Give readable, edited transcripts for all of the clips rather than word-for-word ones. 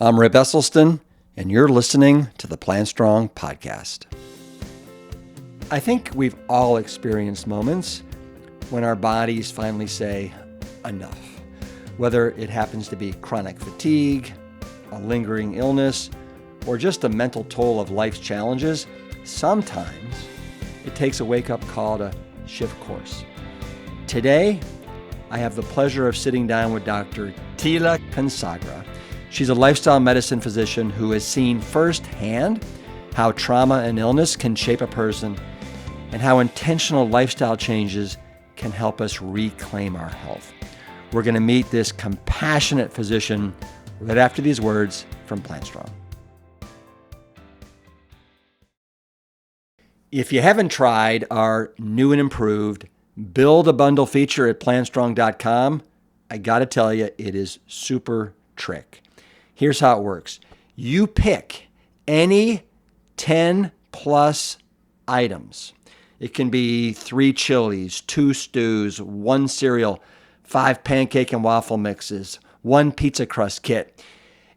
I'm Rip Esselstyn, and you're listening to the Plant Strong podcast. I think we've all experienced moments when our bodies finally say, enough. Whether it happens to be chronic fatigue, a lingering illness, or just a mental toll of life's challenges, sometimes it takes a wake-up call to shift course. Today, I have the pleasure of sitting down with Dr. Tila Kansagra. She's a lifestyle medicine physician who has seen firsthand how trauma and illness can shape a person and how intentional lifestyle changes can help us reclaim our health. We're going to meet this compassionate physician right after these words from Plant Strong. If you haven't tried our new and improved Build a Bundle feature at plantstrong.com, I got to tell you, it is super trick. Here's how it works. You pick any 10 plus items. It can be 3 chilies, 2 stews, 1 cereal, 5 pancake and waffle mixes, 1 pizza crust kit.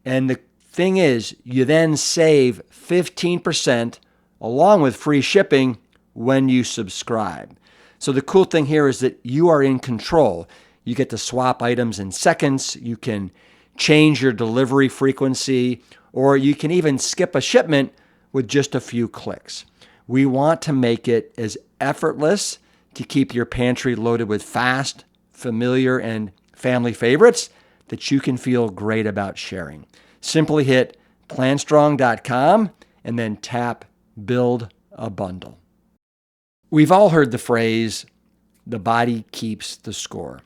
And the thing is, you then save 15% along with free shipping when you subscribe. So the cool thing here is that you are in control. You get to swap items in seconds. You can change your delivery frequency, or you can even skip a shipment with just a few clicks. We want to make it as effortless to keep your pantry loaded with fast, familiar, and family favorites that you can feel great about sharing. Simply hit plantstrong.com and then tap Build a Bundle. We've all heard the phrase, the body keeps the score.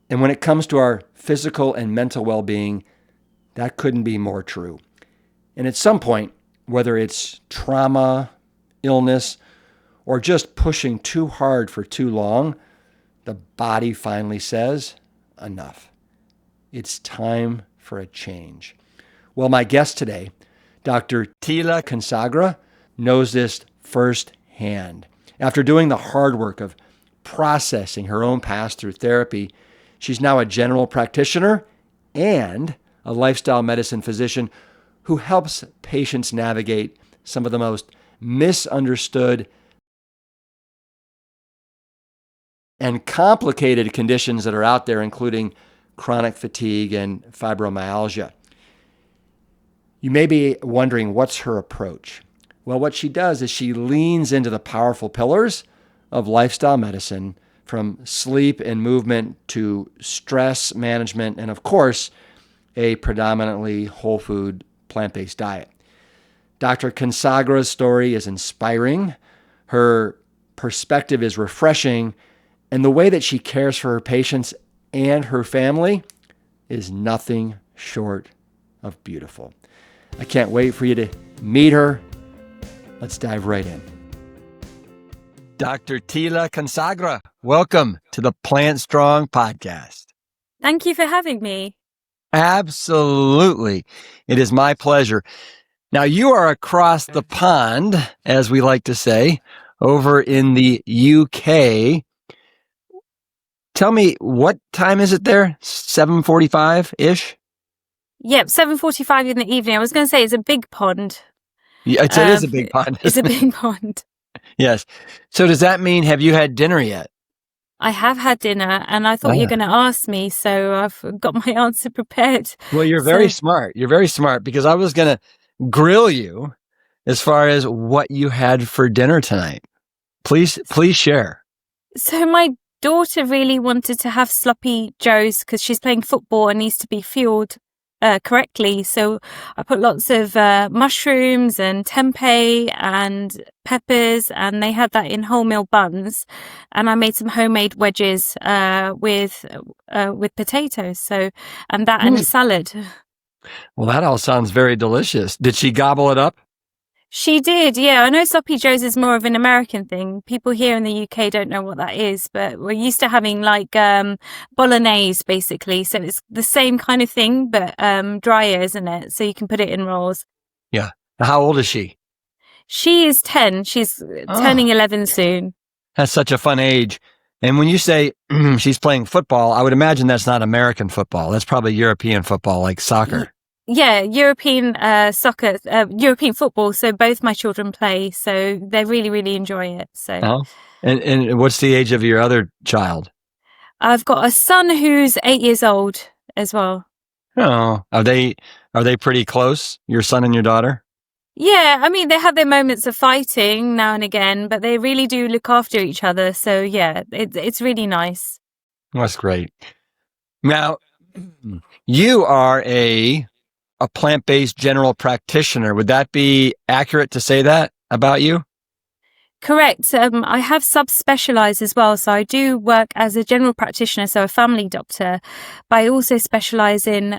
And when it comes to our physical and mental well-being, that couldn't be more true. And at some point, whether it's trauma, illness, or just pushing too hard for too long, the body finally says, enough. It's time for a change. Well, my guest today, Dr. Tila Kansagra, knows this firsthand. After doing the hard work of processing her own past through therapy, she's now a general practitioner and a lifestyle medicine physician who helps patients navigate some of the most misunderstood and complicated conditions that are out there, including chronic fatigue and fibromyalgia. You may be wondering, what's her approach? Well, what she does is she leans into the powerful pillars of lifestyle medicine, from sleep and movement to stress management, and of course, a predominantly whole food, plant-based diet. Dr. Kansagra's story is inspiring, her perspective is refreshing, and the way that she cares for her patients and her family is nothing short of beautiful. I can't wait for you to meet her. Let's dive right in. Dr. Tila Kansagra, welcome to the Plant Strong podcast. Thank you for having me. Absolutely. It is my pleasure. Now, you are across the pond, as we like to say, over in the UK. Tell me, what time is it there? 7:45-ish? Yep, 7:45 in the evening. I was going to say it's a big pond. Yeah, it is a big pond. It's a big pond. Yes. So does that mean, have you had dinner yet? I have had dinner, and I thought you were going to ask me, so I've got my answer prepared. Well, you're very smart. You're very smart, because I was going to grill you as far as what you had for dinner tonight. Please share. So my daughter really wanted to have sloppy joes because she's playing football and needs to be fueled correctly. So I put lots of mushrooms and tempeh and peppers, and they had that in wholemeal buns. And I made some homemade wedges with potatoes. So, and that and a salad. Well, that all sounds very delicious. Did she gobble it up? She did, yeah. I know sloppy joes is more of an American thing. People here in the UK don't know what that is, but we're used to having like bolognese, basically. So it's the same kind of thing, but drier, isn't it? So you can put it in rolls. Yeah. How old is she? She is 10. She's turning 11 soon. That's such a fun age. And when you say she's playing football, I would imagine that's not American football. That's probably European football, like soccer. Yeah, European soccer, European football. So both my children play, so they really, really enjoy it. So Oh, and what's the age of your other child? I've got a son who's 8 years old as well. Oh, are they pretty close? Your son and your daughter? Yeah, I mean, they have their moments of fighting now and again, but they really do look after each other. So yeah, it's really nice. That's great. Now, you are a plant-based general practitioner. Would that be accurate to say that about you? Correct. I have subspecialized as well. So I do work as a general practitioner, so a family doctor, but I also specialize in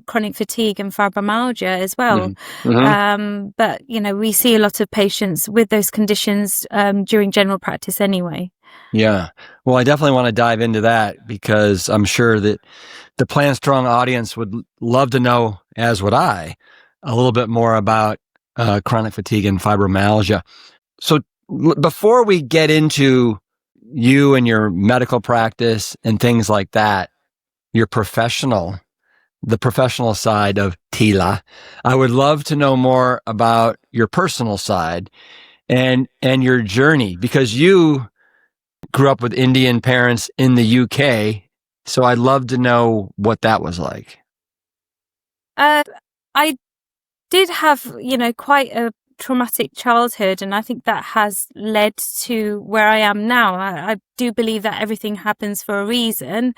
chronic fatigue and fibromyalgia as well. But, we see a lot of patients with those conditions during general practice anyway. Yeah. Well, I definitely want to dive into that because I'm sure that the Plant Strong audience would love to know, as would I, a little bit more about chronic fatigue and fibromyalgia. So before we get into you and your medical practice and things like that, the professional side of Tila, I would love to know more about your personal side and your journey, because you grew up with Indian parents in the UK. So I'd love to know what that was like. I did have, quite a traumatic childhood, and I think that has led to where I am now. I do believe that everything happens for a reason.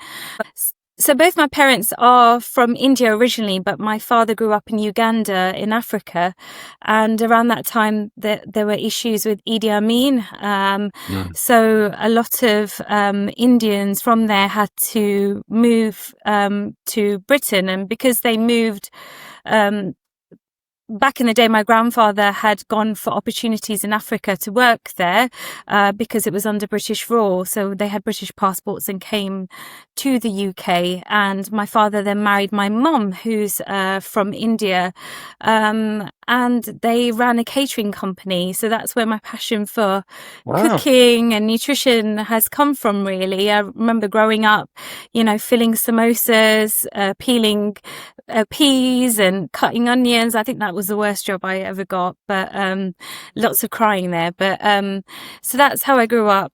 So both my parents are from India originally, but my father grew up in Uganda in Africa. And around that time, there were issues with Idi Amin. So a lot of Indians from there had to move to Britain. And because they moved back in the day, my grandfather had gone for opportunities in Africa to work there because it was under British rule. So they had British passports and came to the UK. And my father then married my mum, who's from India. And they ran a catering company. So that's where my passion for cooking and nutrition has come from, really. I remember growing up, filling samosas, peeling peas and cutting onions. I think that was the worst job I ever got, but lots of crying there. But so that's how I grew up.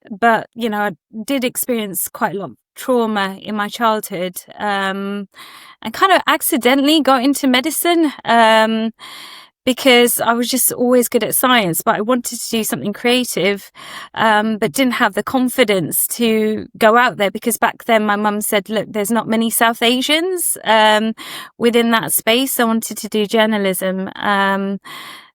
But I did experience quite a lot of trauma in my childhood, and kind of accidentally got into medicine because I was just always good at science, but I wanted to do something creative, but didn't have the confidence to go out there because back then my mum said, look, there's not many South Asians within that space. I wanted to do journalism.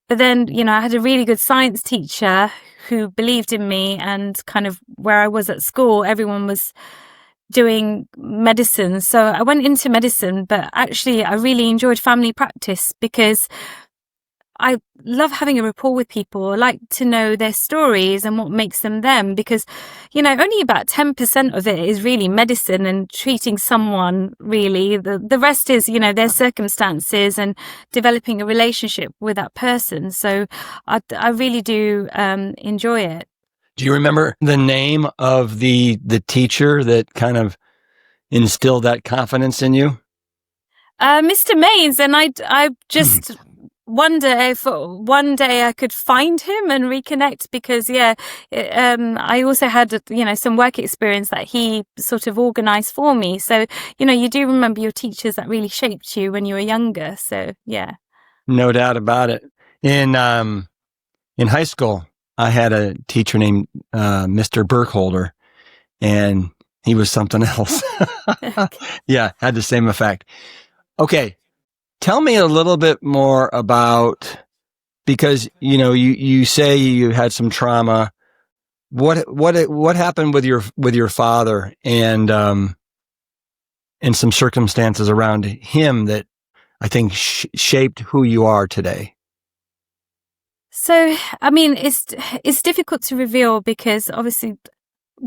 But then, I had a really good science teacher who believed in me, and kind of where I was at school, everyone was doing medicine. So I went into medicine, but actually I really enjoyed family practice because I love having a rapport with people. I like to know their stories and what makes them them, because, only about 10% of it is really medicine and treating someone, really. The rest is, their circumstances and developing a relationship with that person. So I really do enjoy it. Do you remember the name of the teacher that kind of instilled that confidence in you? Mr. Mays, and I just wonder if one day I could find him and reconnect, because I also had some work experience that he sort of organized for me. So you do remember your teachers that really shaped you when you were younger. So yeah, no doubt about it. In high school, I had a teacher named Mr. Burkholder, and he was something else. Yeah, had the same effect. Okay, tell me a little bit more about, because you say you had some trauma. What happened with your father and some circumstances around him that I think shaped who you are today? So, I mean, it's difficult to reveal because obviously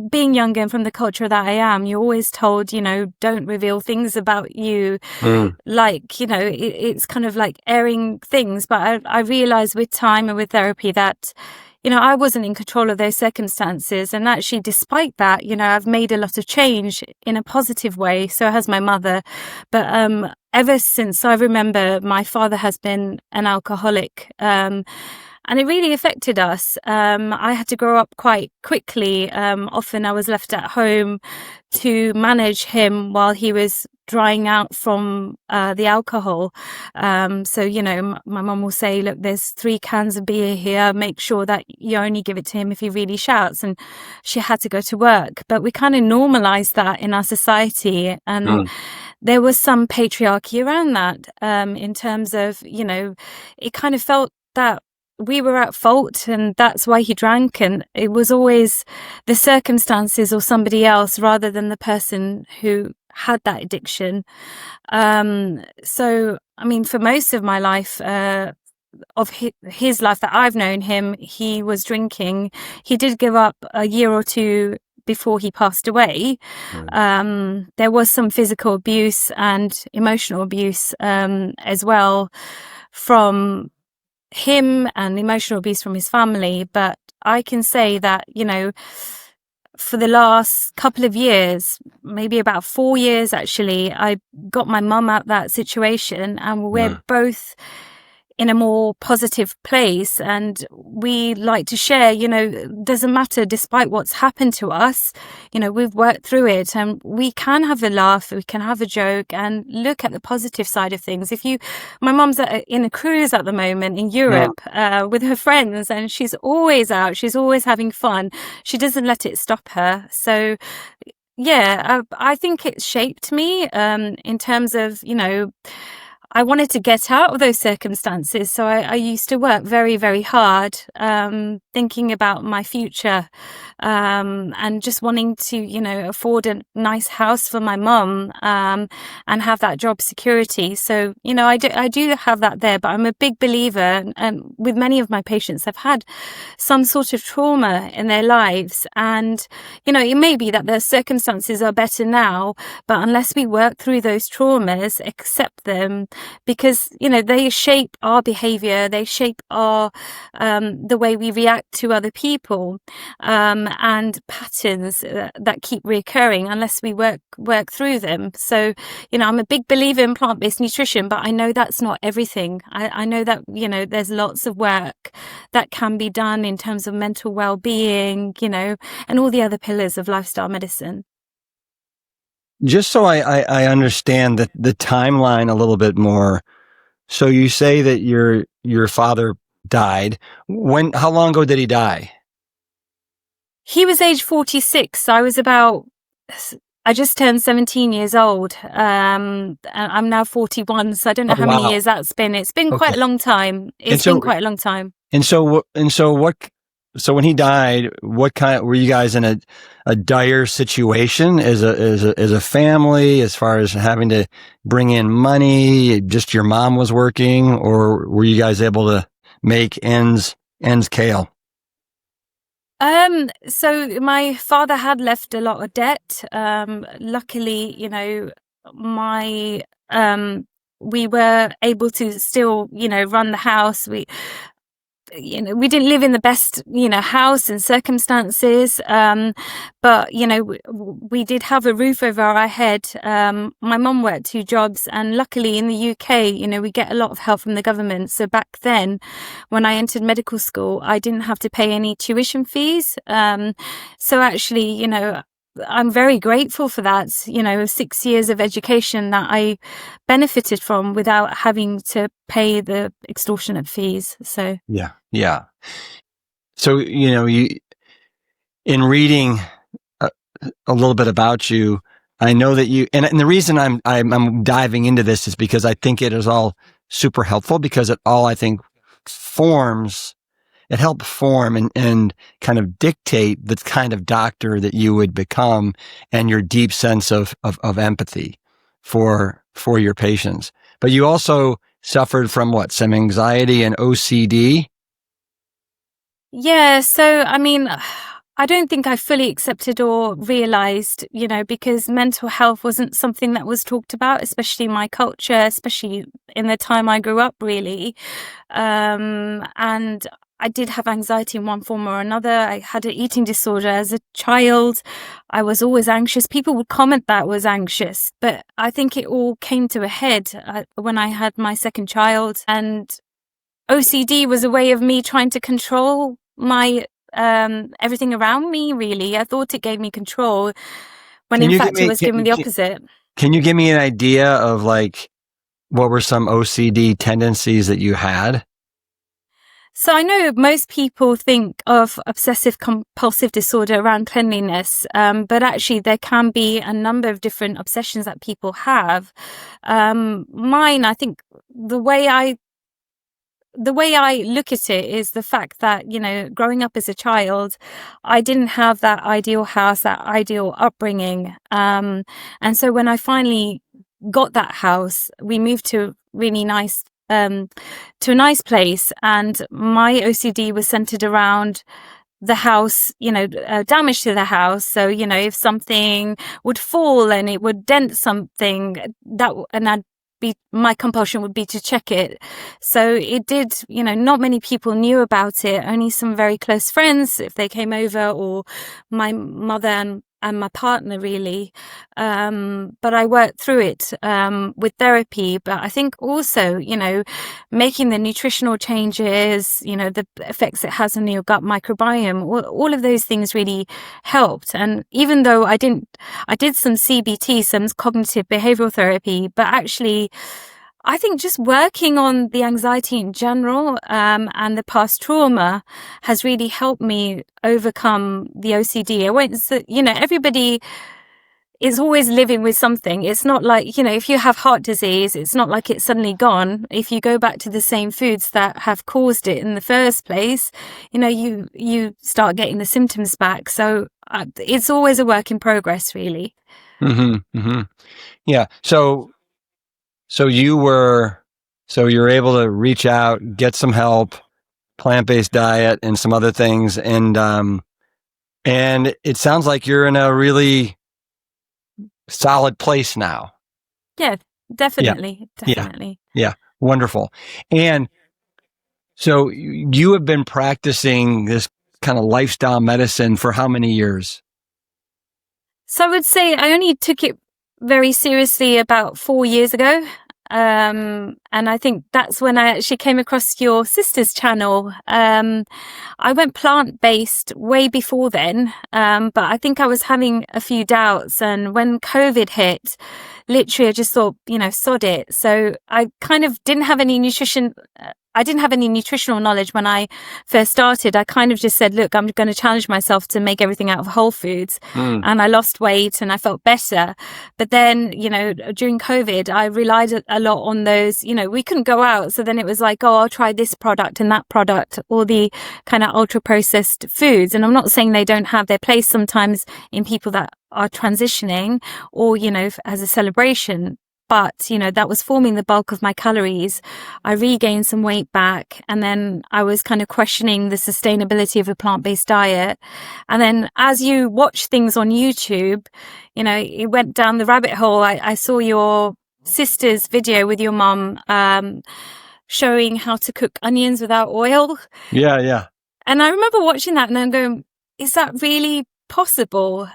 being younger and from the culture that I am, you're always told, don't reveal things about you. Like, it's kind of like airing things. But I realized with time and with therapy that, I wasn't in control of those circumstances. And actually, despite that, I've made a lot of change in a positive way. So has my mother. But ever since I remember, my father has been an alcoholic. And it really affected us. I had to grow up quite quickly. Often I was left at home to manage him while he was drying out from the alcohol. So, my mum will say, look, there's 3 cans of beer here. Make sure that you only give it to him if he really shouts. And she had to go to work. But we kind of normalized that in our society. And there was some patriarchy around that, in terms of, it kind of felt that we were at fault and that's why he drank, and it was always the circumstances or somebody else rather than the person who had that addiction. So I mean, for most of my life, of his life that I've known him, he was drinking. He did give up a year or 2 before he passed away. There was some physical abuse and emotional abuse as well from him, and emotional abuse from his family. But I can say that, for the last couple of years, maybe about 4 years actually, I got my mum out that situation, and we're both in a more positive place. And we like to share, doesn't matter, despite what's happened to us, we've worked through it, and we can have a laugh, we can have a joke and look at the positive side of things. My mum's in a cruise at the moment in Europe with her friends, and she's always out, she's always having fun. She doesn't let it stop her. So yeah, I think it shaped me in terms of, I wanted to get out of those circumstances. So I used to work very, very hard, thinking about my future, and just wanting to, afford a nice house for my mum, and have that job security. So, I do have that there, but I'm a big believer, and with many of my patients, have had some sort of trauma in their lives. And, it may be that their circumstances are better now, but unless we work through those traumas, accept them, because they shape our behavior, they shape our the way we react to other people, and patterns that keep reoccurring unless we work through them. So I'm a big believer in plant-based nutrition, but I know that's not everything. I know that there's lots of work that can be done in terms of mental well-being, and all the other pillars of lifestyle medicine. Just so I understand the timeline a little bit more. So you say that your father died. How long ago did he die? He was age 46. So I just turned 17 years old. And I'm now 41. So I don't know how many years that's been. It's been quite a long time. Been quite a long time. So when he died, were you guys in a dire situation as a family, as far as having to bring in money? Just your mom was working, or were you guys able to make ends kale? So my father had left a lot of debt. Luckily, we were able to still, run the house. We didn't live in the best, house and circumstances. But, we did have a roof over our head. My mum worked 2 jobs, and luckily in the UK, we get a lot of help from the government. So back then, when I entered medical school, I didn't have to pay any tuition fees. So actually, I'm very grateful for that, 6 years of education that I benefited from without having to pay the extortionate fees. So yeah. So you, in reading a little bit about you, I know that you, and the reason I'm diving into this is because I think it is all super helpful, because it all, I think, it helped form and kind of dictate the kind of doctor that you would become, and your deep sense of empathy for your patients. But you also suffered from some anxiety and OCD? Yeah. So, I mean, I don't think I fully accepted or realized, because mental health wasn't something that was talked about, especially in my culture, especially in the time I grew up, really. And I did have anxiety in one form or another. I had an eating disorder as a child. I was always anxious. People would comment that I was anxious, but I think it all came to a head when I had my second child. And OCD was a way of me trying to control my everything around me, really. I thought it gave me control when in fact it was giving me the opposite. Can you give me an idea of like what were some OCD tendencies that you had? So I know most people think of obsessive compulsive disorder around cleanliness, but actually there can be a number of different obsessions that people have. Mine, I think the way I look at it is the fact that, you know, growing up as a child, I didn't have that ideal house, that ideal upbringing. And so when I finally got that house, we moved to really nice to a nice place, and my OCD was centered around the house, you know, damage to the house. So, you know, if something would fall and it would dent something, my compulsion would be to check it. So it did, you know, not many people knew about it, only some very close friends if they came over, or my mother and my partner, really. But I worked through it with therapy. But I think also, you know, making the nutritional changes, you know, the effects it has on your gut microbiome, all of those things really helped. And even though I did some CBT, some cognitive behavioral therapy, but actually I think just working on the anxiety in general and the past trauma has really helped me overcome the OCD. I won't say, you know, everybody is always living with something. It's not like, you know, if you have heart disease, it's not like it's suddenly gone. If you go back to the same foods that have caused it in the first place, you know, you start getting the symptoms back. So it's always a work in progress, really. Mm-hmm, mm-hmm. Yeah. So you're able to reach out, get some help, plant-based diet and some other things. And it sounds like you're in a really solid place now. Yeah, definitely. Yeah. Definitely. Yeah. Wonderful. And so you have been practicing this kind of lifestyle medicine for how many years? So I would say I only took it very seriously about 4 years ago. And I think that's when I actually came across your sister's channel. I went plant-based way before then, but I think I was having a few doubts. And when COVID hit, literally I just thought, you know, sod it. So I kind of didn't have any nutritional knowledge when I first started. I kind of just said, look, I'm going to challenge myself to make everything out of whole foods. And I lost weight and I felt better. But then, you know, during COVID, I relied a lot on those, you know, we couldn't go out. So then it was like, oh, I'll try this product and that product, or the kind of ultra processed foods. And I'm not saying they don't have their place sometimes in people that are transitioning, or, you know, as a celebration. But, you know, that was forming the bulk of my calories. I regained some weight back, and then I was kind of questioning the sustainability of a plant-based diet. And then as you watch things on YouTube, you know, it went down the rabbit hole. I saw your sister's video with your mom showing how to cook onions without oil. Yeah, yeah. And I remember watching that and I'm going, is that really possible?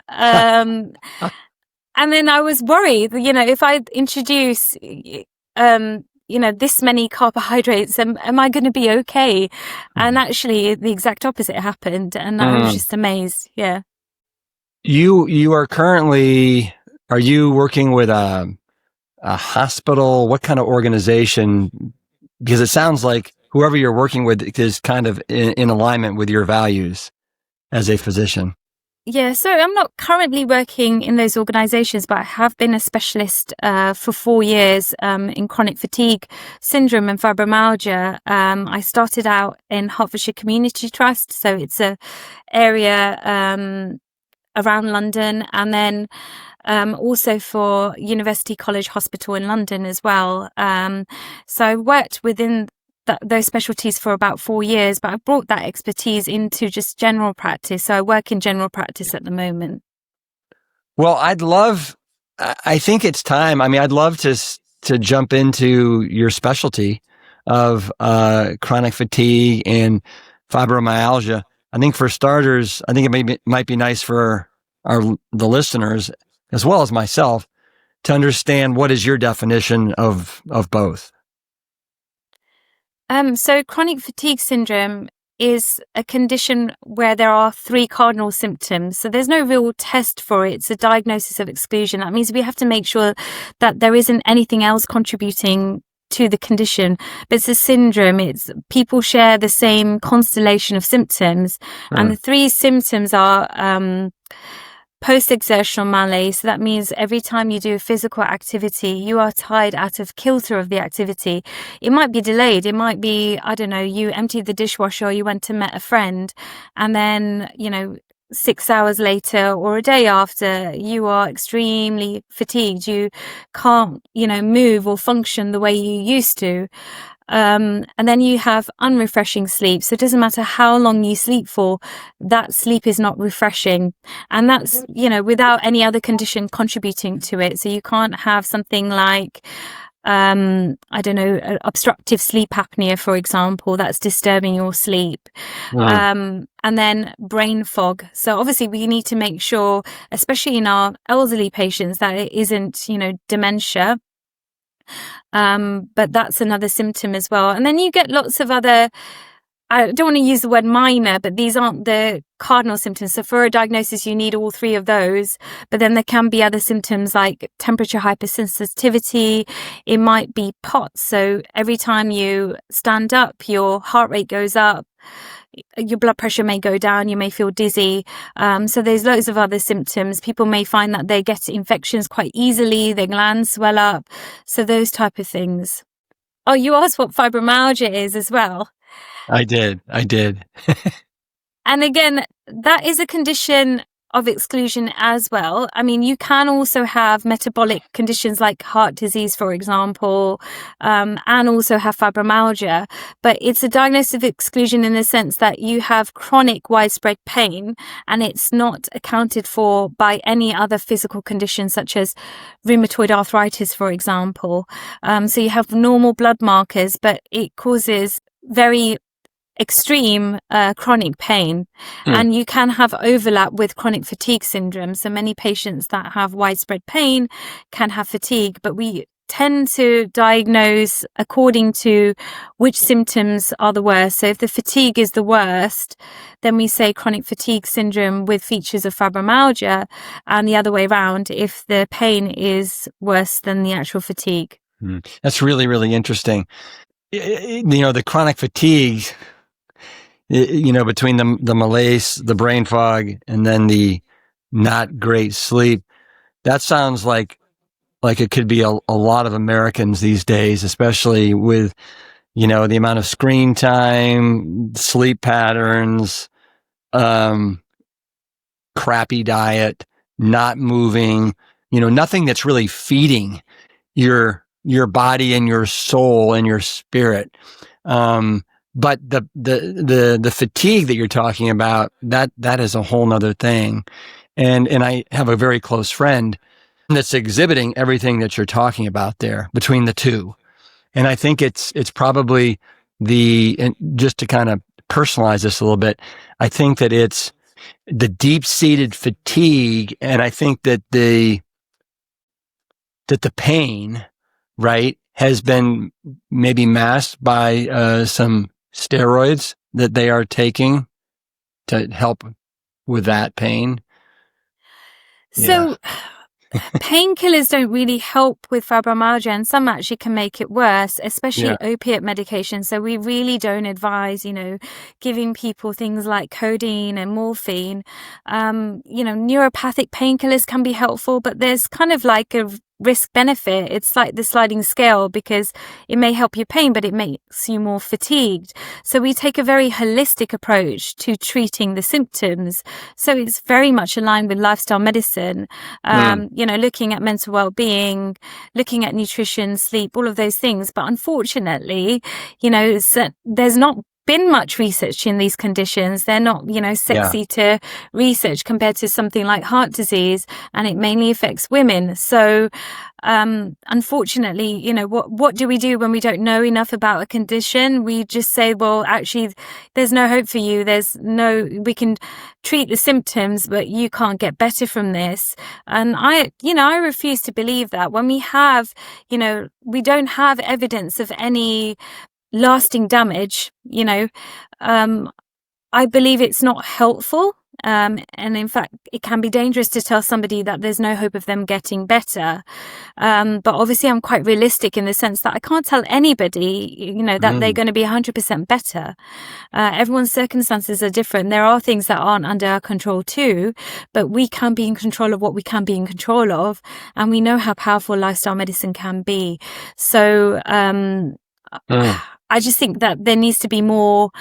And then I was worried, you know, if I introduce, you know, this many carbohydrates, am I going to be okay? And actually the exact opposite happened. And I was just amazed. Yeah. You are currently, are you working with a hospital? What kind of organization? Because it sounds like whoever you're working with is kind of in alignment with your values as a physician. Yeah, so I'm not currently working in those organisations, but I have been a specialist for 4 years in chronic fatigue syndrome and fibromyalgia. I started out in Hertfordshire Community Trust, so it's a area around London, and then also for University College Hospital in London as well. So I worked within those specialties for about 4 years, but I brought that expertise into just general practice. So I work in general practice at the moment. Well, I think it's time. I mean, I'd love to jump into your specialty of chronic fatigue and fibromyalgia. I think for starters, I think it might be nice for the listeners as well as myself to understand what is your definition of both. So chronic fatigue syndrome is a condition where there are 3 cardinal symptoms. So there's no real test for it. It's a diagnosis of exclusion. That means we have to make sure that there isn't anything else contributing to the condition. But it's a syndrome. It's people share the same constellation of symptoms. And the 3 symptoms are post-exertional malaise. So that means every time you do a physical activity, you are tired out of kilter of the activity. It might be delayed. It might be, I don't know, you emptied the dishwasher or you went to meet a friend, and then, 6 hours later or a day after, you are extremely fatigued. You can't, move or function the way you used to. And then you have unrefreshing sleep. So it doesn't matter how long you sleep for, that sleep is not refreshing. And that's, without any other condition contributing to it. So you can't have something like, obstructive sleep apnea, for example, that's disturbing your sleep. And then brain fog. So obviously we need to make sure, especially in our elderly patients, that it isn't, dementia. But that's another symptom as well. And then you get lots of other, I don't want to use the word minor, but these aren't the cardinal symptoms. So for a diagnosis, you need all 3 of those. But then there can be other symptoms like temperature hypersensitivity. It might be POTS. So every time you stand up, your heart rate goes up. Your blood pressure may go down, you may feel dizzy. So there's loads of other symptoms. People may find that they get infections quite easily, their glands swell up. So those type of things. Oh, you asked what fibromyalgia is as well. I did. And again, that is a condition of exclusion as well. I mean, you can also have metabolic conditions like heart disease, for example, and also have fibromyalgia. But it's a diagnosis of exclusion in the sense that you have chronic widespread pain and it's not accounted for by any other physical conditions such as rheumatoid arthritis, for example. So you have normal blood markers, but it causes very extreme chronic pain. And you can have overlap with chronic fatigue syndrome. So many patients that have widespread pain can have fatigue, but we tend to diagnose according to which symptoms are the worst. So if the fatigue is the worst, then we say chronic fatigue syndrome with features of fibromyalgia, and the other way around if the pain is worse than the actual fatigue. That's really, really interesting. The chronic fatigue, between the malaise, the brain fog, and then the not great sleep, that sounds like it could be a lot of Americans these days, especially with, the amount of screen time, sleep patterns, crappy diet, not moving, nothing that's really feeding your body and your soul and your spirit. But the fatigue that you're talking about, that is a whole nother thing. And I have a very close friend that's exhibiting everything that you're talking about there between the two. And I think it's probably and just to kind of personalize this a little bit, I think that it's the deep-seated fatigue. And I think that the pain, right, has been maybe masked by some steroids that they are taking to help with that pain. So painkillers don't really help with fibromyalgia, and some actually can make it worse, especially opiate medication. So we really don't advise, giving people things like codeine and morphine. Neuropathic painkillers can be helpful, but there's kind of like a risk benefit. It's like the sliding scale, because it may help your pain, but it makes you more fatigued. So we take a very holistic approach to treating the symptoms. So it's very much aligned with lifestyle medicine, looking at mental well-being, looking at nutrition, sleep, all of those things. But unfortunately, there's not been much research in these conditions. They're not, sexy to research compared to something like heart disease, and it mainly affects women. So, unfortunately, what do we do when we don't know enough about a condition? We just say, well, actually, there's no hope for you. We can treat the symptoms, but you can't get better from this. And I refuse to believe that when we don't have evidence of any lasting damage, I believe it's not helpful. And in fact, it can be dangerous to tell somebody that there's no hope of them getting better. But obviously I'm quite realistic in the sense that I can't tell anybody, that they're going to be 100% better. Everyone's circumstances are different. There are things that aren't under our control too, but we can be in control of what we can be in control of. And we know how powerful lifestyle medicine can be. So, I just think that there needs to be more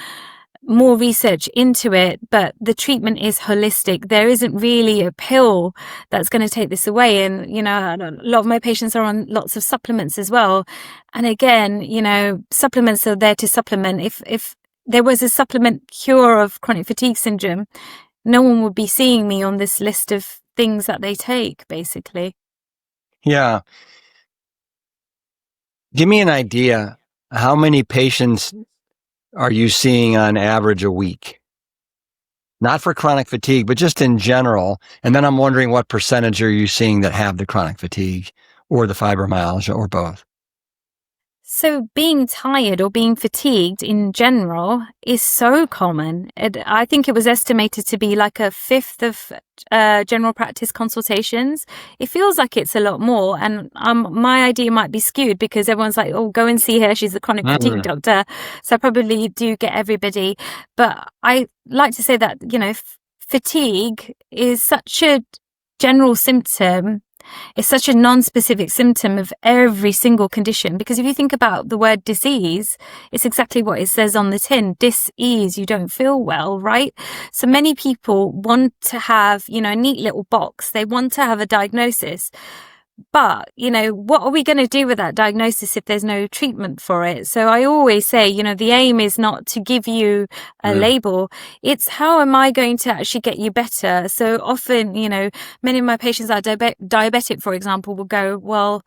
research into it, but the treatment is holistic. There isn't really a pill that's going to take this away. And, a lot of my patients are on lots of supplements as well. And again, supplements are there to supplement. If there was a supplement cure of chronic fatigue syndrome, no one would be seeing me on this list of things that they take, basically. Yeah. Give me an idea. How many patients are you seeing on average a week? Not for chronic fatigue, but just in general. And then I'm wondering what percentage are you seeing that have the chronic fatigue or the fibromyalgia or both? So being tired or being fatigued in general is so common. I think it was estimated to be like a fifth of general practice consultations. It feels like it's a lot more. And my idea might be skewed because everyone's like, oh, go and see her. She's a chronic fatigue doctor. So I probably do get everybody. But I like to say that, fatigue is such a general symptom. It's such a non-specific symptom of every single condition, because if you think about the word disease, it's exactly what it says on the tin. Dis-ease, you don't feel well, right? So many people want to have, a neat little box. They want to have a diagnosis. But, what are we going to do with that diagnosis if there's no treatment for it? So I always say, the aim is not to give you a label. It's how am I going to actually get you better? So often, many of my patients that are diabetic, for example, will go, well,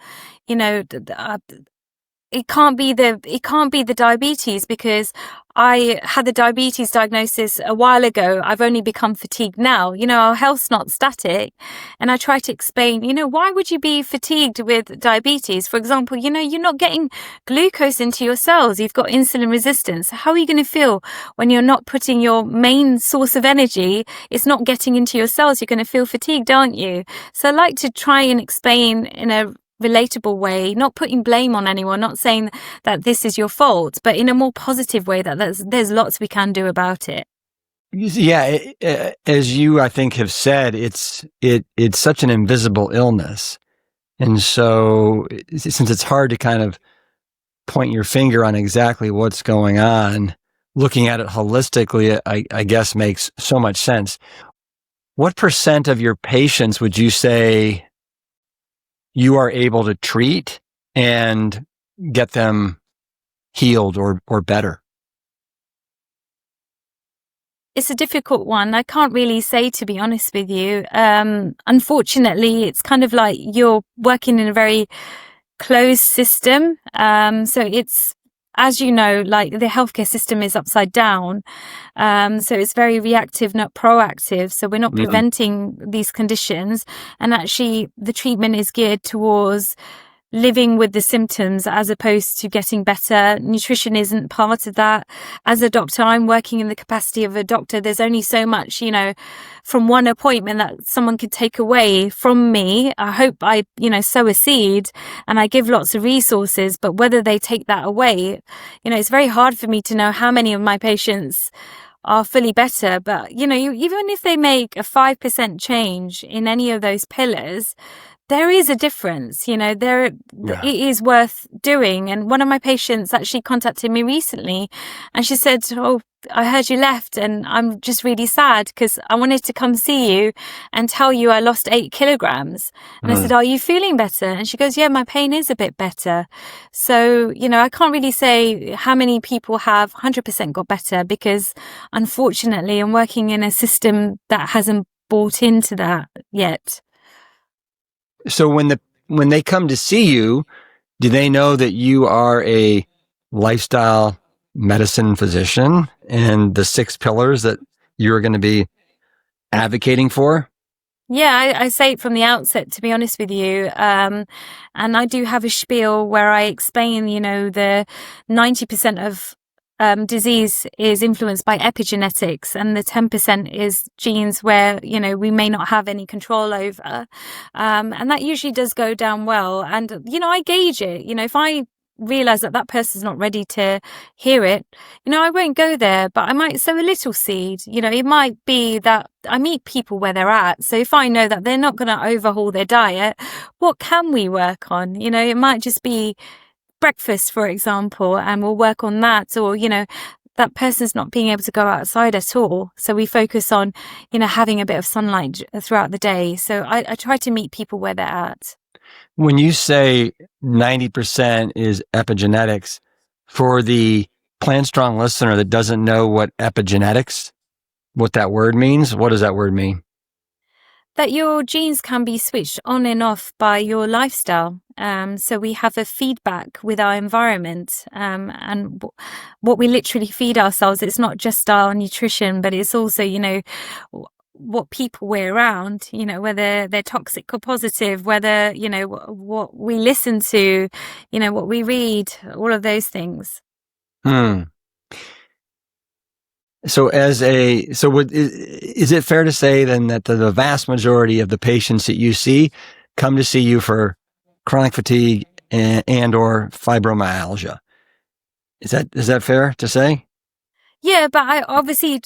it can't be the diabetes because I had the diabetes diagnosis a while ago. I've only become fatigued now. Our health's not static. And I try to explain, why would you be fatigued with diabetes? For example, you're not getting glucose into your cells. You've got insulin resistance. How are you going to feel when you're not putting your main source of energy? It's not getting into your cells. You're going to feel fatigued, aren't you? So I like to try and explain in a relatable way, not putting blame on anyone, not saying that this is your fault, but in a more positive way that there's lots we can do about it. Yeah, as you I think have said, it's such an invisible illness, and so since it's hard to kind of point your finger on exactly what's going on, looking at it holistically, I guess makes so much sense. What % of your patients would you say you are able to treat and get them healed or better? It's a difficult one. I can't really say, to be honest with you. Unfortunately, it's kind of like you're working in a very closed system. So it's, as you know, like the healthcare system is upside down. So it's very reactive, not proactive. So we're not preventing these conditions. And actually the treatment is geared towards living with the symptoms as opposed to getting better. Nutrition isn't part of that. As a doctor, I'm working in the capacity of a doctor. There's only so much, from one appointment that someone could take away from me. I hope I, sow a seed and I give lots of resources, but whether they take that away, it's very hard for me to know how many of my patients are fully better. But, even if they make a 5% change in any of those pillars, there is a difference, it is worth doing. And one of my patients actually contacted me recently and she said, "Oh, I heard you left and I'm just really sad because I wanted to come see you and tell you I lost 8 kilograms. And I said, "Are you feeling better?" And she goes, "Yeah, my pain is a bit better." So, I can't really say how many people have 100% got better because unfortunately I'm working in a system that hasn't bought into that yet. So when they come to see you, do they know that you are a lifestyle medicine physician and the 6 pillars that you're going to be advocating for? Yeah, I say it from the outset, to be honest with you. And I do have a spiel where I explain, the 90% of disease is influenced by epigenetics and the 10% is genes where, we may not have any control over. And that usually does go down well. And, I gauge it. If I realize that person's not ready to hear it, I won't go there, but I might sow a little seed. It might be that I meet people where they're at. So if I know that they're not going to overhaul their diet, what can we work on? It might just be breakfast, for example, and we'll work on that. Or, that person's not being able to go outside at all. So we focus on, having a bit of sunlight throughout the day. So I try to meet people where they're at. When you say 90% is epigenetics, for the Plant Strong listener that doesn't know what epigenetics, what that word means, what does that word mean? That your genes can be switched on and off by your lifestyle. So we have a feedback with our environment, and what we literally feed ourselves. It's not just our nutrition, but it's also, what people we're around, whether they're toxic or positive, whether, what we listen to, what we read, all of those things. So is it fair to say then that the vast majority of the patients that you see come to see you for chronic fatigue and or fibromyalgia? Is that fair to say? Yeah, but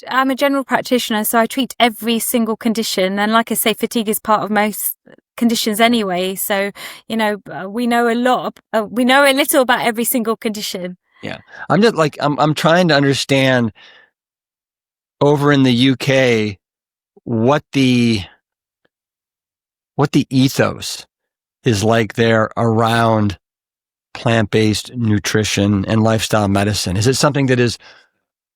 I'm a general practitioner, so I treat every single condition. And like I say, fatigue is part of most conditions anyway. So, we know we know a little about every single condition. Yeah. I'm trying to understand over in the UK what the ethos is like there around plant-based nutrition and lifestyle medicine. Is it something that is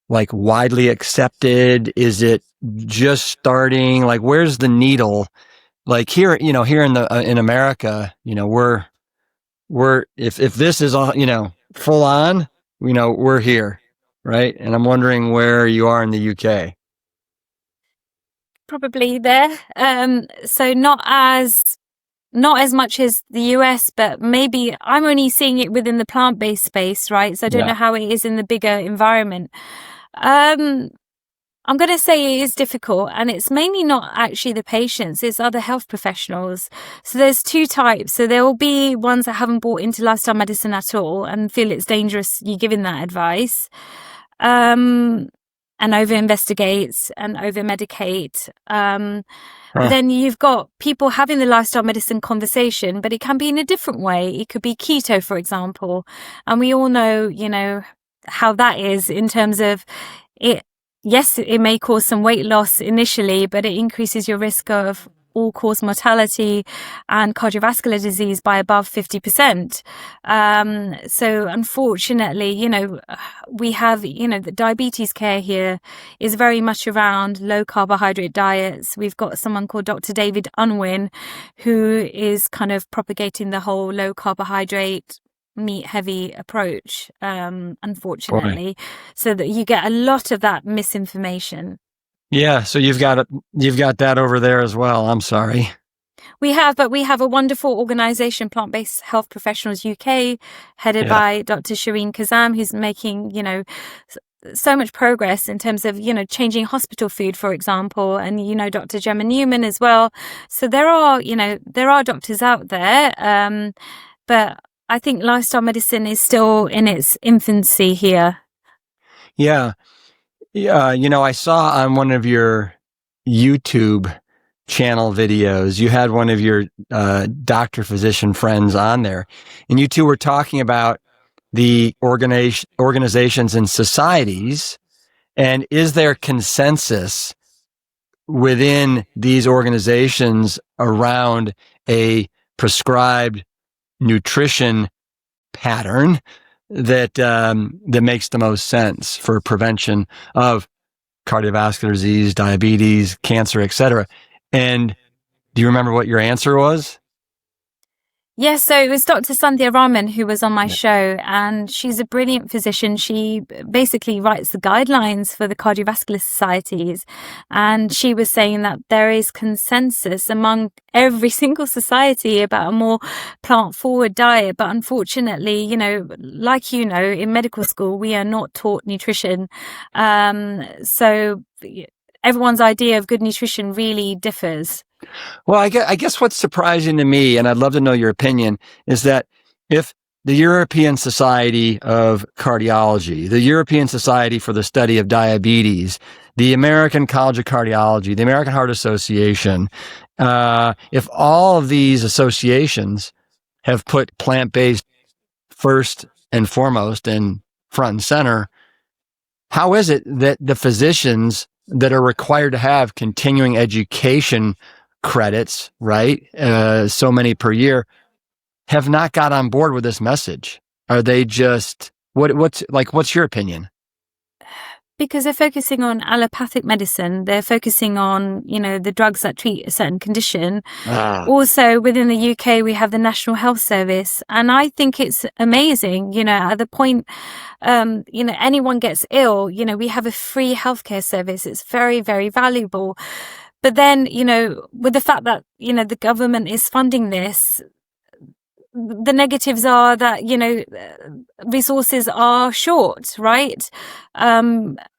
like widely accepted? Is it just starting? Like, where's the needle? Like here in America, we're if this is all, full on, we're here, right? And I'm wondering where you are in the UK. Probably there. So not as much as the US, but maybe I'm only seeing it within the plant-based space, right? So I don't know how it is in the bigger environment. I'm going to say it is difficult, and it's mainly not actually the patients, it's other health professionals. So there's 2 types. So there will be ones that haven't bought into lifestyle medicine at all and feel it's dangerous you giving that advice, and over-investigate and over-medicate. Then you've got people having the lifestyle medicine conversation, but it can be in a different way. It could be keto, for example. And we all know, how that is in terms of it. Yes, it may cause some weight loss initially, but it increases your risk of all-cause mortality and cardiovascular disease by above 50%. So unfortunately, we have, the diabetes care here is very much around low carbohydrate diets. We've got someone called Dr. David Unwin, who is kind of propagating the whole low carbohydrate meat heavy approach, unfortunately. Boy. So that you get a lot of that misinformation. Yeah, so you've got that over there as well. I'm sorry. We have a wonderful organization, Plant-Based Health Professionals UK, headed by Dr. Shireen Kazam, who's making, so much progress in terms of, changing hospital food, for example, and, Dr. Gemma Newman as well. So there are doctors out there, but I think lifestyle medicine is still in its infancy here. Yeah. Yeah. I saw on one of your YouTube channel videos. You had one of your doctor physician friends on there, and you two were talking about the organizations and societies, and is there consensus within these organizations around a prescribed nutrition pattern that that makes the most sense for prevention of cardiovascular disease, diabetes, cancer, etc. And do you remember what your answer was? Yes, so it was Dr. Sandhya Raman who was on my show, and she's a brilliant physician. She basically writes the guidelines for the cardiovascular societies, and she was saying that there is consensus among every single society about a more plant-forward diet. But unfortunately, like in medical school, we are not taught nutrition. So everyone's idea of good nutrition really differs. Well, I guess what's surprising to me, and I'd love to know your opinion, is that if the European Society of Cardiology, the European Society for the Study of Diabetes, the American College of Cardiology, the American Heart Association, if all of these associations have put plant-based first and foremost and front and center, how is it that the physicians that are required to have continuing education credits, right? So many per year, have not got on board with this message? Are they just what's your opinion? Because they're focusing on allopathic medicine, they're focusing on, the drugs that treat a certain condition. Also, within the UK, we have the National Health Service. And I think it's amazing, at the point, anyone gets ill, we have a free healthcare service. It's very, very valuable. But then, with the fact that, the government is funding this, the negatives are that, resources are short, right?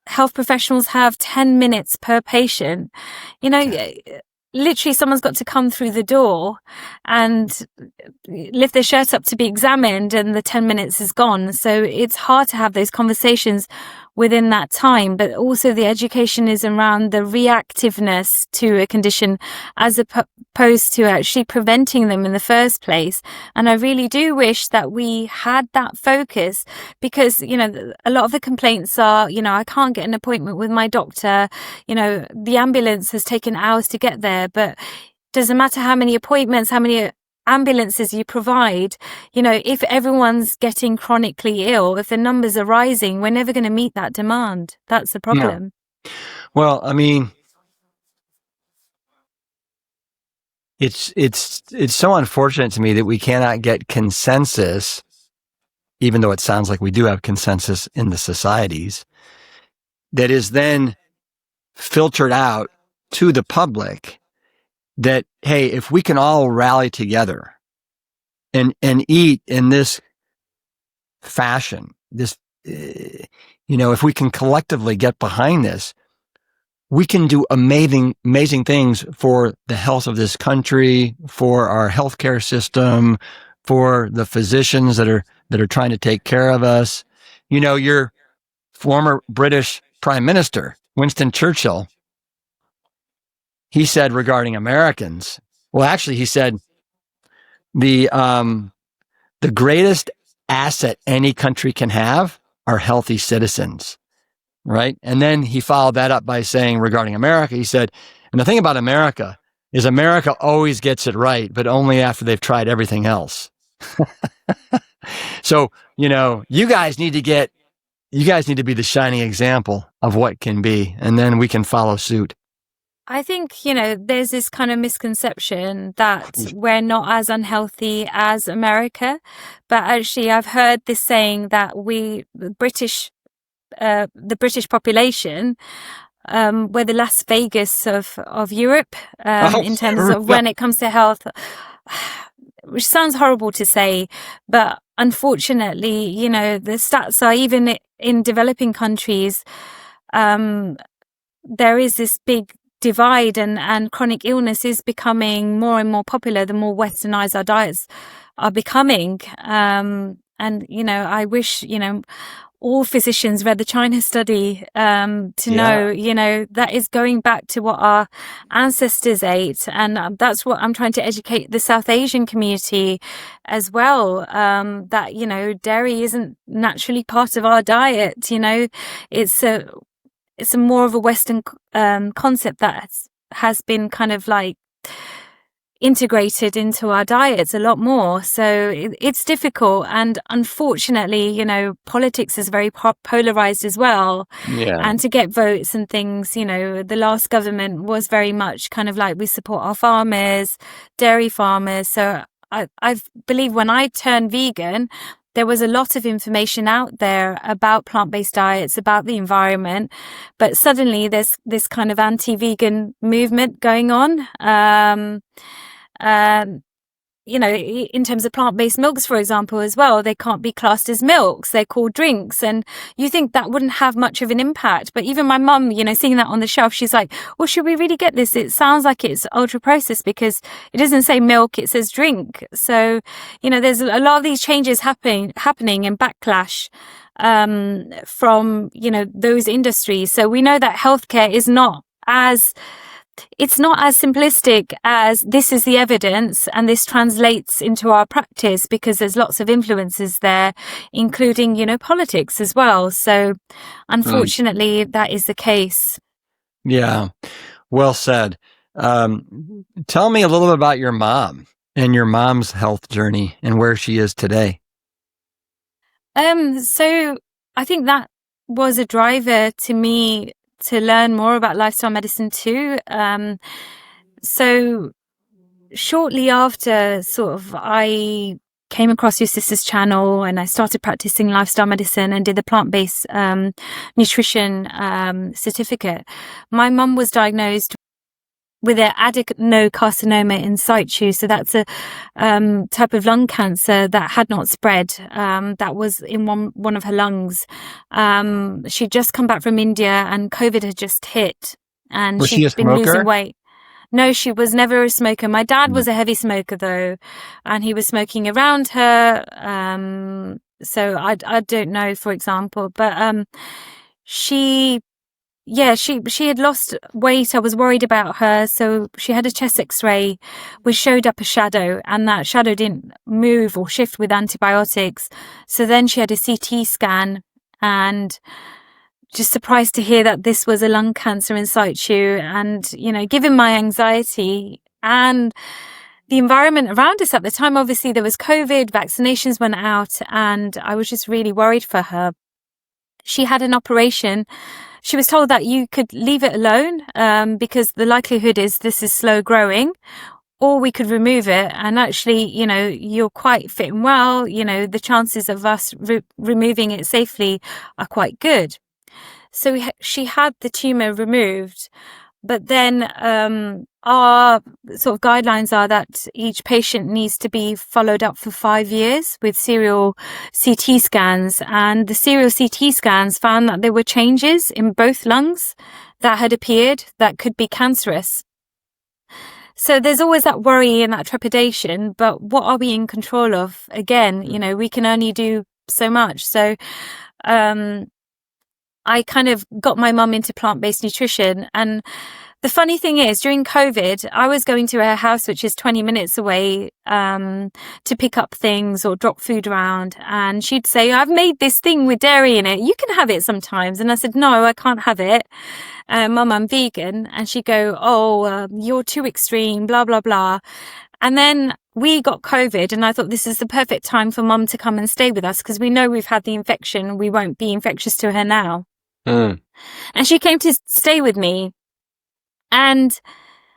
Health professionals have 10 minutes per patient. Literally someone's got to come through the door and lift their shirt up to be examined, and the 10 minutes is gone. So it's hard to have those conversations within that time, but also the education is around the reactiveness to a condition as opposed to actually preventing them in the first place. And I really do wish that we had that focus, because, a lot of the complaints are, I can't get an appointment with my doctor. The ambulance has taken hours to get there, but doesn't matter how many appointments, how many ambulances you provide, if everyone's getting chronically ill, if the numbers are rising, we're never going to meet that demand. That's the problem. Yeah. Well, I mean, it's so unfortunate to me that we cannot get consensus, even though it sounds like we do have consensus in the societies, that is then filtered out to the public. That, hey, if we can all rally together and eat in this fashion, this, if we can collectively get behind this, we can do amazing things for the health of this country, for our healthcare system, for the physicians that are trying to take care of us. Your former British Prime Minister, Winston Churchill, he said regarding Americans, well, actually, he said the greatest asset any country can have are healthy citizens, right? And then he followed that up by saying regarding America, he said, and the thing about America is America always gets it right, but only after they've tried everything else. So, you guys need to be the shining example of what can be, and then we can follow suit. I think, there's this kind of misconception that we're not as unhealthy as America. But actually, I've heard this saying that the British population, we're the Las Vegas of Europe, in terms of when it comes to health, which sounds horrible to say. But unfortunately, the stats are, even in developing countries, there is this big divide, and chronic illness is becoming more and more popular the more westernized our diets are becoming. And I wish all physicians read the China study to know, that is going back to what our ancestors ate. And that's what I'm trying to educate the South Asian community as well, that, dairy isn't naturally part of our diet. It's a more of a Western concept that has been kind of like integrated into our diets a lot more. So it's difficult. And unfortunately, politics is very polarized as well. Yeah. And to get votes and things, the last government was very much kind of like, we support our farmers, dairy farmers. So I believe when I turned vegan, there was a lot of information out there about plant-based diets, about the environment, but suddenly there's this kind of anti-vegan movement going on. In terms of plant-based milks, for example, as well, they can't be classed as milks. They're called drinks. And you think that wouldn't have much of an impact. But even my mum, seeing that on the shelf, she's like, well, should we really get this? It sounds like it's ultra processed because it doesn't say milk, it says drink. So, there's a lot of these changes happening and backlash from, those industries. So we know that healthcare is not as simplistic as this is the evidence and this translates into our practice, because there's lots of influences there, including, politics as well. So unfortunately, that is the case. Yeah. Well said. Tell me a little bit about your mom and your mom's health journey and where she is today. So I think that was a driver to me to learn more about lifestyle medicine too. So shortly after I came across your sister's channel and I started practicing lifestyle medicine and did the plant-based nutrition certificate, my mum was diagnosed with an adenocarcinoma in situ. So that's a type of lung cancer that had not spread. That was in one of her lungs. She'd just come back from India and COVID had just hit. And was she a been smoker? losing weight. No, she was never a smoker. My dad was a heavy smoker though, and he was smoking around her. So I don't know, for example, but she had lost weight. I was worried about her. So she had a chest x-ray, which showed up a shadow, and that shadow didn't move or shift with antibiotics. So then she had a CT scan, and just surprised to hear that this was a lung cancer in situ. And, given my anxiety and the environment around us at the time, obviously there was COVID, vaccinations went out, and I was just really worried for her. She had an operation. She was told that you could leave it alone because the likelihood is this is slow growing, or we could remove it. And actually, you're quite fit and well. The chances of us removing it safely are quite good. So she had the tumor removed, but then our sort of guidelines are that each patient needs to be followed up for 5 years with serial CT scans. And the serial CT scans found that there were changes in both lungs that had appeared that could be cancerous. So there's always that worry and that trepidation, but what are we in control of? Again, we can only do so much. So I kind of got my mum into plant-based nutrition. And the funny thing is, during COVID, I was going to her house, which is 20 minutes away, to pick up things or drop food around. And she'd say, I've made this thing with dairy in it. You can have it sometimes. And I said, no, I can't have it. Mum, I'm vegan. And she'd go, you're too extreme, blah, blah, blah. And then we got COVID, and I thought this is the perfect time for Mum to come and stay with us because we know we've had the infection. We won't be infectious to her now. And she came to stay with me. And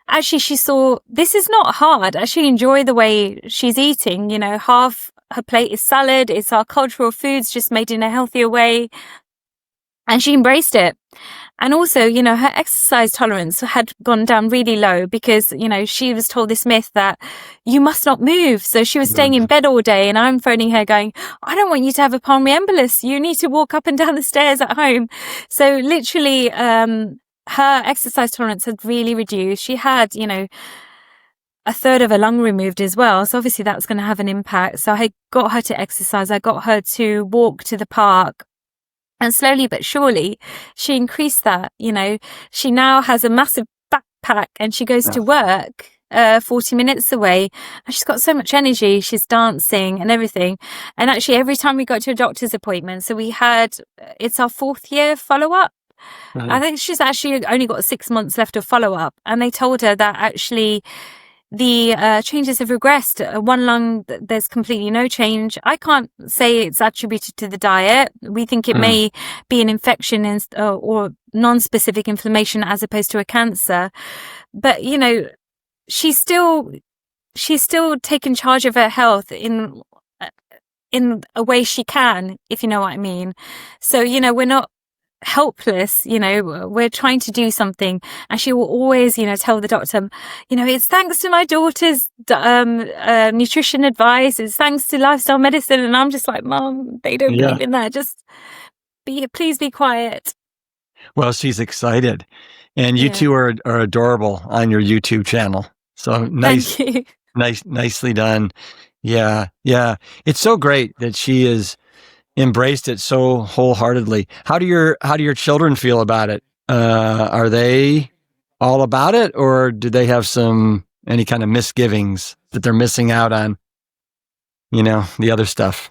actually she saw this is not hard. I actually enjoy the way she's eating. Half her plate is salad. It's our cultural foods just made in a healthier way. And she embraced it. And also, her exercise tolerance had gone down really low because, she was told this myth that you must not move. So she was staying in bed all day, and I'm phoning her going, I don't want you to have a pulmonary embolus. You need to walk up and down the stairs at home. So literally, her exercise tolerance had really reduced. She had, a third of her lung removed as well. So obviously that was going to have an impact. So I got her to exercise. I got her to walk to the park. And slowly but surely, she increased that. She now has a massive backpack and she goes to work 40 minutes away, and she's got so much energy. She's dancing and everything. And actually, every time we got to a doctor's appointment, so it's our 4th year follow-up. I think she's actually only got 6 months left of follow-up. And they told her that actually the changes have regressed. One lung, there's completely no change. I can't say it's attributed to the diet. We think it may be an infection or non-specific inflammation as opposed to a cancer. But, she's still taken charge of her health in a way she can, if you know what I mean. So, we're not helpless, we're trying to do something. And she will always, tell the doctor, it's thanks to my daughter's nutrition advice, it's thanks to lifestyle medicine. And I'm just like, Mom, they don't believe in that. Just please be quiet. Well, she's excited. And you two are adorable on your YouTube channel. So nice. Thank you. Nicely done. Yeah. It's so great that she has embraced it so wholeheartedly. How do your children feel about it? Are they all about it, or do they have any kind of misgivings that they're missing out on, the other stuff?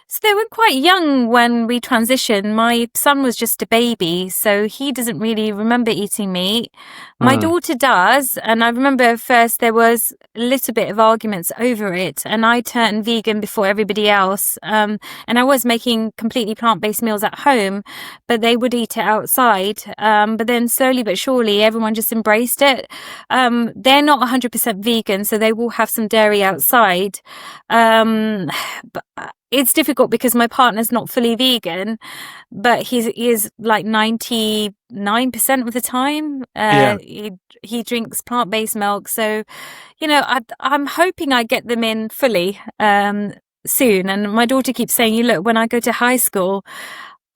So they were quite young when we transitioned. My son was just a baby, so he doesn't really remember eating meat. My daughter does, and I remember at first there was a little bit of arguments over it, and I turned vegan before everybody else. And I was making completely plant-based meals at home, but they would eat it outside. But then slowly but surely, everyone just embraced it. They're not 100% vegan, so they will have some dairy outside. But it's difficult because my partner's not fully vegan, but he is like 99% of the time. He drinks plant-based milk. So, I'm hoping I get them in fully soon. And my daughter keeps saying, look, when I go to high school,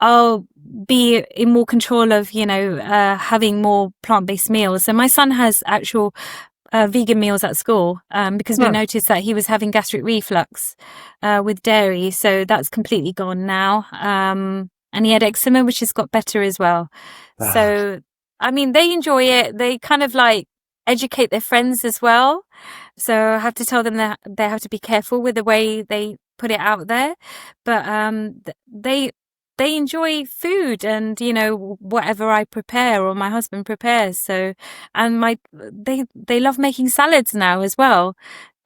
I'll be in more control of, having more plant-based meals. So my son has actual vegan meals at school because we noticed that he was having gastric reflux with dairy. So that's completely gone now. And he had eczema, which has got better as well. So, they enjoy it. They kind of like educate their friends as well. So I have to tell them that they have to be careful with the way they put it out there. But they enjoy food and, whatever I prepare or my husband prepares. So, and they love making salads now as well.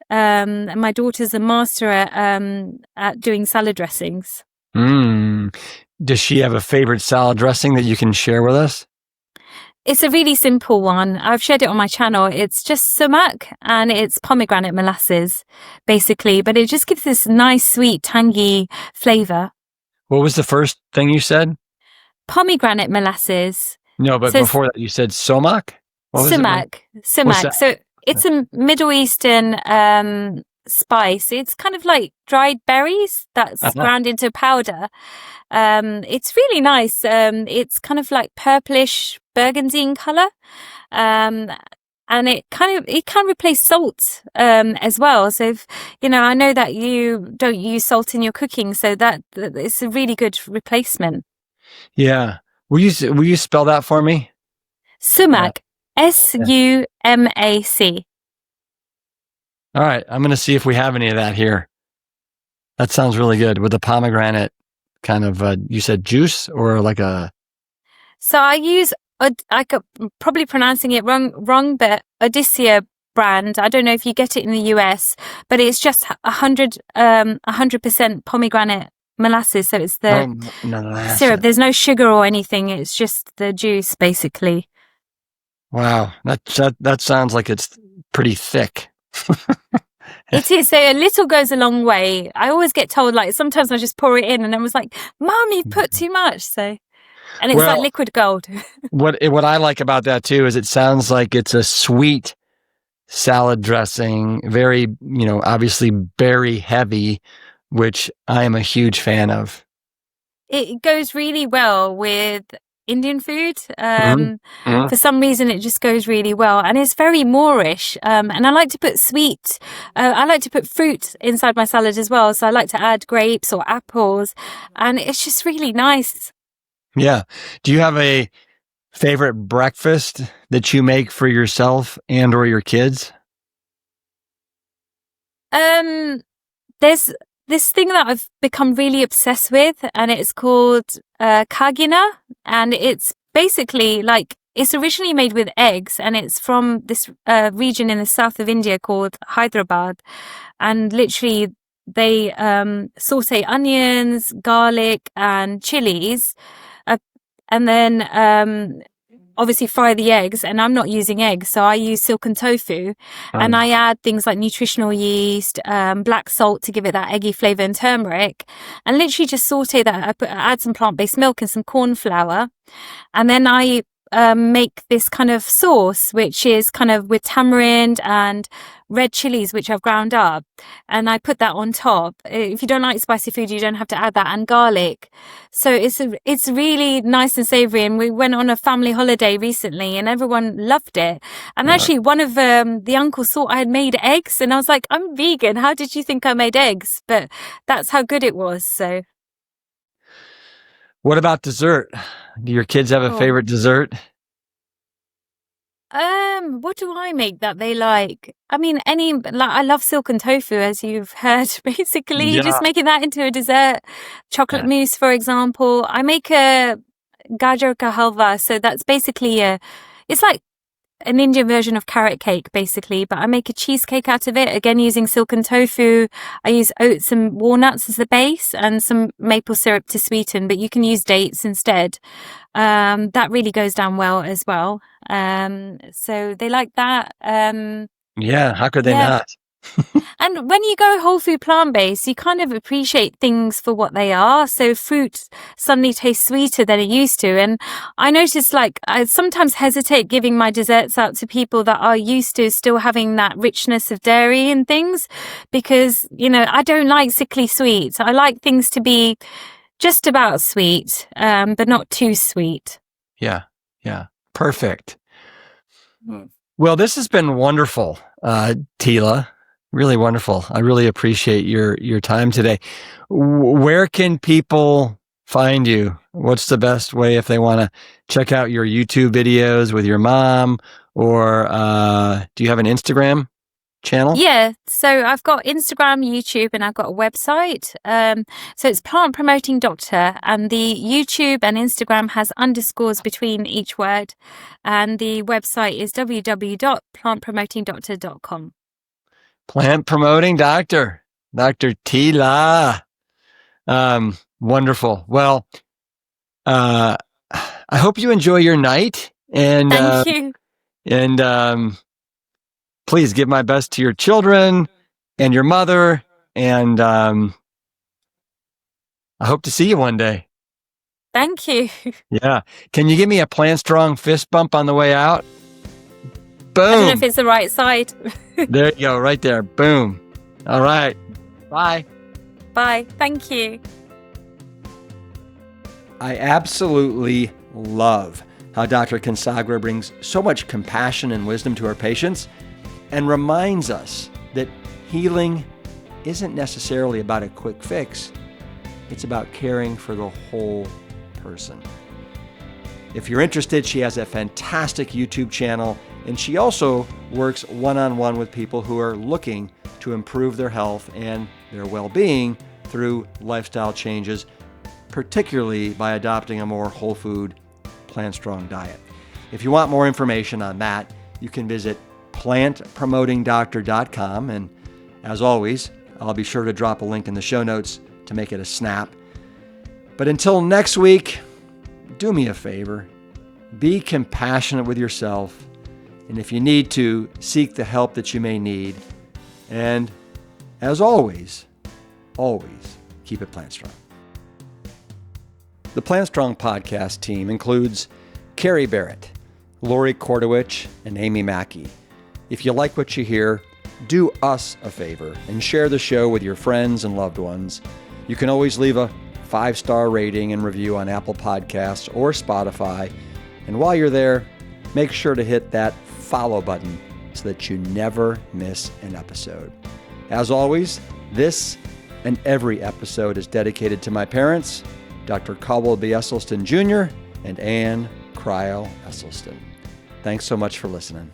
And my daughter's a master at doing salad dressings. Does she have a favorite salad dressing that you can share with us? It's a really simple one. I've shared it on my channel. It's just sumac and it's pomegranate molasses, basically. But it just gives this nice, sweet, tangy flavor. What was the first thing you said? Pomegranate molasses. No, but before that you said sumac? Sumac. So it's a Middle Eastern spice. It's kind of like dried berries that's ground into powder. It's really nice. It's kind of like purplish burgundy in color. And it can replace salt as well. So if, I know that you don't use salt in your cooking, so that it's a really good replacement. Yeah. Will you spell that for me? Sumac. Sumac. All right. I'm going to see if we have any of that here. That sounds really good with the pomegranate kind of, you said juice or like a... So I use, I could probably pronouncing it wrong, but Odysseus brand. I don't know if you get it in the US, but it's just 100% pomegranate molasses. So it's the syrup. There's no sugar or anything. It's just the juice, basically. Wow. That sounds like it's pretty thick. It is. So a little goes a long way. I always get told, like, sometimes I just pour it in and I was like, Mom, you've put too much. So, and it's like liquid gold. What I like about that too is it sounds like it's a sweet salad dressing, very, obviously berry heavy, which I am a huge fan of. It goes really well with Indian food. Mm-hmm. For some reason, it just goes really well, and it's very Moorish. And I like to put I like to put fruit inside my salad as well. So I like to add grapes or apples, and it's just really nice. Yeah. Do you have a favorite breakfast that you make for yourself and or your kids? There's this thing that I've become really obsessed with, and it's called kagina, and it's basically like it's originally made with eggs, and it's from this region in the south of India called Hyderabad, and literally they saute onions, garlic, and chilies, and then obviously fry the eggs, and I'm not using eggs, so I use silken tofu, and I add things like nutritional yeast, black salt to give it that eggy flavor, and turmeric, and literally just saute that. I add some plant-based milk and some corn flour, and then I make this kind of sauce, which is kind of with tamarind and red chilies, which I've ground up, and I put that on top. If you don't like spicy food, you don't have to add that, and garlic. So it's really nice and savory. And we went on a family holiday recently, and everyone loved it. And actually, one of the uncles thought I had made eggs, and I was like, "I'm vegan. How did you think I made eggs?" But that's how good it was. So. What about dessert? Do your kids have a favorite dessert? What do I make that they like? I mean, I love silken tofu, as you've heard, basically. Yeah. Just making that into a dessert. Chocolate mousse, for example. I make a gajar ka halwa, so that's basically it's like an Indian version of carrot cake, basically, but I make a cheesecake out of it, again, using silken tofu. I use oats and walnuts as the base and some maple syrup to sweeten, but you can use dates instead. That really goes down well as well. So they like that. Yeah, how could they not? And when you go whole food plant-based, you kind of appreciate things for what they are. So fruit suddenly tastes sweeter than it used to. And I notice, like, I sometimes hesitate giving my desserts out to people that are used to still having that richness of dairy and things, because, I don't like sickly sweets. I like things to be just about sweet, but not too sweet. Yeah. Perfect. Well, this has been wonderful, Tila. Really wonderful. I really appreciate your time today. Where can people find you? What's the best way if they want to check out your YouTube videos with your mom, or do you have an Instagram channel? Yeah, so I've got Instagram, YouTube, and I've got a website. So it's Plant Promoting Doctor, and the YouTube and Instagram has underscores between each word, and the website is www.plantpromotingdoctor.com. Plant Promoting Doctor, Dr. Tila. Wonderful. Well, I hope you enjoy your night, and thank you. And please give my best to your children and your mother, and I hope to see you one day. Thank you. Yeah. Can you give me a Plant Strong fist bump on the way out? Boom. I don't know if it's the right side. There you go, right there. Boom. All right. Bye. Bye. Thank you. I absolutely love how Dr. Kansagra brings so much compassion and wisdom to her patients and reminds us that healing isn't necessarily about a quick fix. It's about caring for the whole person. If you're interested, she has a fantastic YouTube channel, and she also works one-on-one with people who are looking to improve their health and their well-being through lifestyle changes, particularly by adopting a more whole food, plant-strong diet. If you want more information on that, you can visit plantpromotingdoctor.com, and as always, I'll be sure to drop a link in the show notes to make it a snap. But until next week, do me a favor, be compassionate with yourself, and if you need to, seek the help that you may need. And as always, always keep it plant strong. The Plant Strong podcast team includes Carrie Barrett, Lori Kordowich, and Amy Mackey. If you like what you hear, do us a favor and share the show with your friends and loved ones. You can always leave a 5-star rating and review on Apple Podcasts or Spotify. And while you're there, make sure to hit that follow button so that you never miss an episode. As always, this and every episode is dedicated to my parents, Dr. Caldwell B. Esselstyn Jr. and Ann Cryle Esselstyn. Thanks so much for listening.